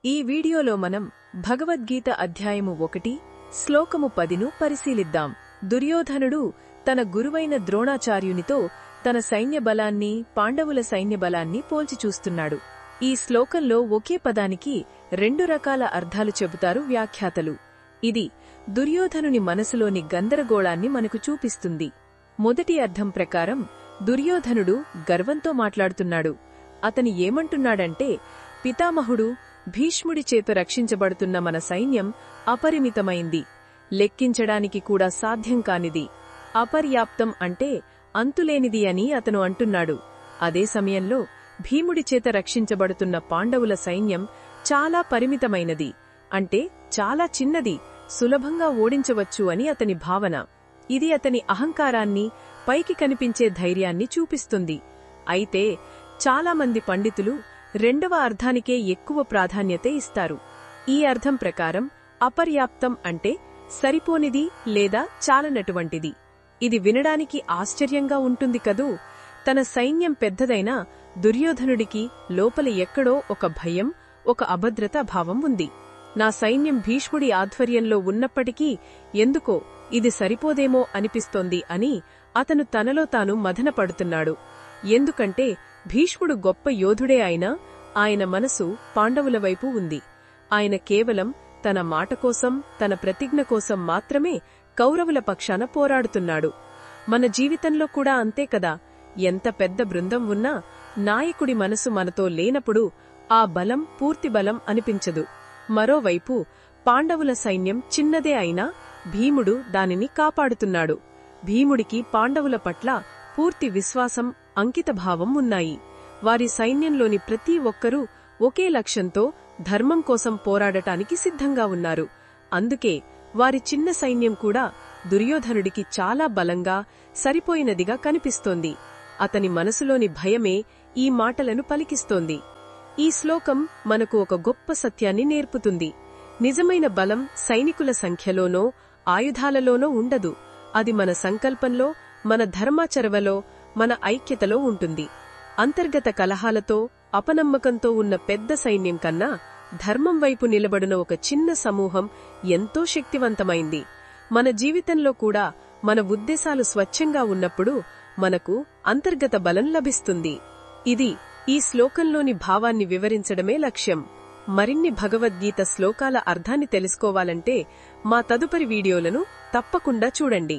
ఈ వీడియోలో మనం భగవద్గీత అధ్యాయము 1 శ్లోకము 10ను పరిశీలిద్దాం. దుర్యోధనుడు తన గురువైన ద్రోణాచార్యునితో తన సైన్యబలాన్ని పాండవుల సైన్యబలాన్ని పోల్చి చూస్తున్నాడు. ఈ శ్లోకంలో ఒకే పదానికి 2 రకాల అర్థాలు చెబుతారు వ్యాఖ్యాతలు. ఇది దుర్యోధనుని మనసులోని గందరగోళాన్ని మనకు చూపిస్తుంది. మొదటి అర్థం ప్రకారం దుర్యోధనుడు గర్వంతో మాట్లాడుతున్నాడు. అతని ఏమంటున్నాడంటే, పితామహుడు భీష్ముడి చేత రక్షించబడుతున్న మన సైన్యం అపరిమితమైంది, లెక్కించడానికి కూడా సాధ్యం కానిది. అపర్యాప్తం అంటే అంతులేనిది అని అతను అంటున్నాడు. అదే సమయంలో భీముడి చేత రక్షించబడుతున్న పాండవుల సైన్యం చాలా పరిమితమైనది, అంటే చాలా చిన్నది, సులభంగా ఓడించవచ్చు అని అతని భావన. ఇది అతని అహంకారాన్ని, పైకి కనిపించే ధైర్యాన్ని చూపిస్తుంది. అయితే చాలామంది పండితులు రెండవ అర్థానికే ఎక్కువ ప్రాధాన్యత ఇస్తారు. ఈ అర్థం ప్రకారం అపర్యాప్తం అంటే సరిపోనిది లేదా చాలనటువంటిది. ఇది వినడానికి ఆశ్చర్యంగా ఉంటుంది కదూ. తన సైన్యం పెద్దదైనా దుర్యోధనుడికి లోపల ఎక్కడో ఒక భయం, ఒక అభద్రతా భావం ఉంది. నా సైన్యం భీష్ముడి ఆధ్వర్యంలో ఉన్నప్పటికీ ఎందుకో ఇది సరిపోదేమో అనిపిస్తోంది అని అతను తనలో తాను మదనపడుతున్నాడు. ఎందుకంటే భీష్ముడు గొప్ప యోధుడే అయినా ఆయన మనసు పాండవుల వైపు ఉంది. ఆయన కేవలం తన మాట కోసం, తన ప్రతిజ్ఞ కోసం మాత్రమే కౌరవుల పక్షాన పోరాడుతున్నాడు. మన జీవితంలో కూడా అంతే కదా. ఎంత పెద్ద బృందం ఉన్నా నాయకుడి మనసు మనతో లేనప్పుడు ఆ బలం పూర్తి బలం అనిపించదు. మరోవైపు పాండవుల సైన్యం చిన్నదే అయినా భీముడు దానిని కాపాడుతున్నాడు. భీముడికి పాండవుల పట్ల పూర్తి విశ్వాసం, అంకితభావం ఉన్నాయి. వారి సైన్యంలోని ప్రతి ఒక్కరూ ఒకే లక్ష్యంతో ధర్మం కోసం పోరాడటానికి సిద్ధంగా ఉన్నారు. అందుకే వారి చిన్న సైన్యం కూడా దుర్యోధనుడికి చాలా బలంగా, సరిపోయినదిగా కనిపిస్తోంది. అతని మనసులోని భయమే ఈ మాటలను పలికిస్తోంది. ఈ శ్లోకం మనకు ఒక గొప్ప సత్యాన్ని నేర్పుతుంది. నిజమైన బలం సైనికుల సంఖ్యలోనో, ఆయుధాలలోనో ఉండదు. అది మన సంకల్పంలో, మన ధర్మాచరవలో, మన ఐక్యతలో ఉంటుంది. అంతర్గత కలహాలతో, అపనమ్మకంతో ఉన్న పెద్ద సైన్యం కన్నా ధర్మం వైపు నిలబడిన ఒక చిన్న సమూహం ఎంతో శక్తివంతమైంది. మన జీవితంలో కూడా మన ఉద్దేశాలు స్వచ్ఛంగా ఉన్నప్పుడు మనకు అంతర్గత బలం లభిస్తుంది. ఇది ఈ శ్లోకంలోని భావాన్ని వివరించడమే లక్ష్యం. మరిన్ని భగవద్గీత శ్లోకాల అర్థాన్ని తెలుసుకోవాలంటే మా తదుపరి వీడియోలను తప్పకుండా చూడండి.